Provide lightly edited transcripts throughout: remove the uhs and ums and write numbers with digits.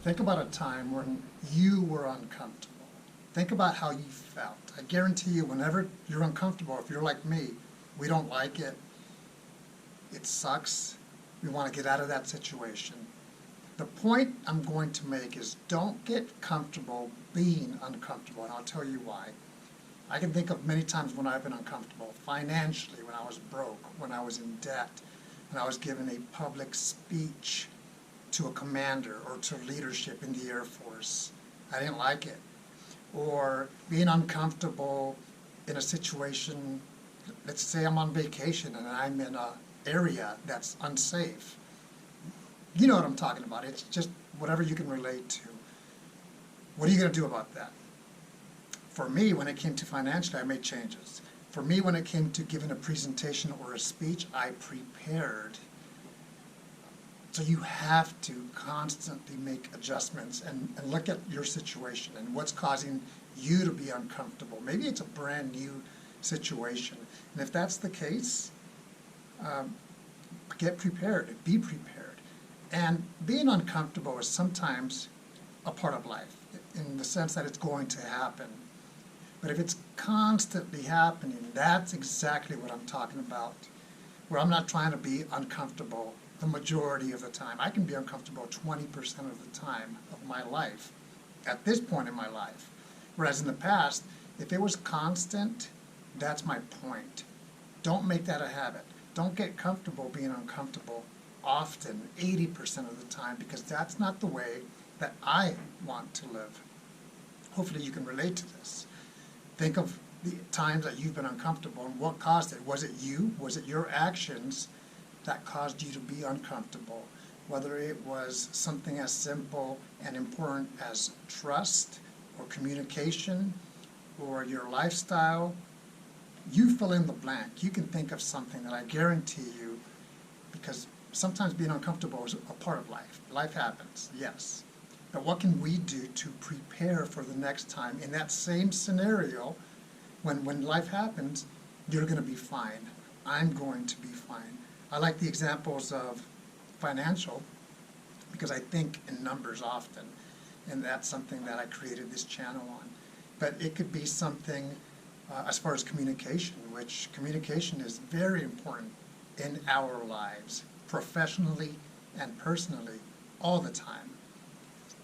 Think about a time when you were uncomfortable. Think about how you felt. I guarantee you, whenever you're uncomfortable, if you're like me, we don't like it. It sucks. We want to get out of that situation. The point I'm going to make is don't get comfortable being uncomfortable, and I'll tell you why. I can think of many times when I've been uncomfortable, financially, when I was broke, when I was in debt, when I was given a public speech to a commander or to leadership in the Air Force. I didn't like it. Or being uncomfortable in a situation, let's say I'm on vacation and I'm in an area that's unsafe. You know what I'm talking about. It's just whatever you can relate to. What are you going to do about that? For me, when it came to financially, I made changes. For me, when it came to giving a presentation or a speech, I prepared. So you have to constantly make adjustments and look at your situation and what's causing you to be uncomfortable. Maybe it's a brand new situation. And if that's the case, get prepared, be prepared. And being uncomfortable is sometimes a part of life in the sense that it's going to happen. But if it's constantly happening, that's exactly what I'm talking about, where I'm not trying to be uncomfortable the majority of the time. I can be uncomfortable 20% of the time of my life at this point in my life. Whereas in the past, if it was constant, that's my point. Don't make that a habit. Don't get comfortable being uncomfortable often, 80% of the time, because that's not the way that I want to live. Hopefully you can relate to this. Think of the times that you've been uncomfortable and what caused it. Was it you? Was it your actions that caused you to be uncomfortable? Whether it was something as simple and important as trust or communication or your lifestyle, you fill in the blank. You can think of something that I guarantee you, because sometimes being uncomfortable is a part of life. Life happens, yes. But what can we do to prepare for the next time in that same scenario? When life happens, you're going to be fine. I'm going to be fine. I like the examples of financial because I think in numbers often, and that's something that I created this channel on. But it could be something as far as communication, which communication is very important in our lives, professionally and personally, all the time.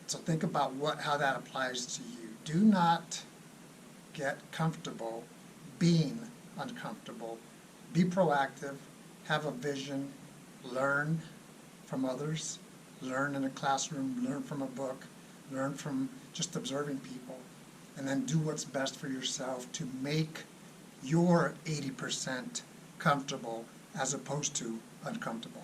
So think about how that applies to you. Do not get comfortable being uncomfortable. Be proactive, have a vision, learn from others, learn in a classroom, learn from a book, learn from just observing people, and then do what's best for yourself to make your 80% comfortable as opposed to uncomfortable.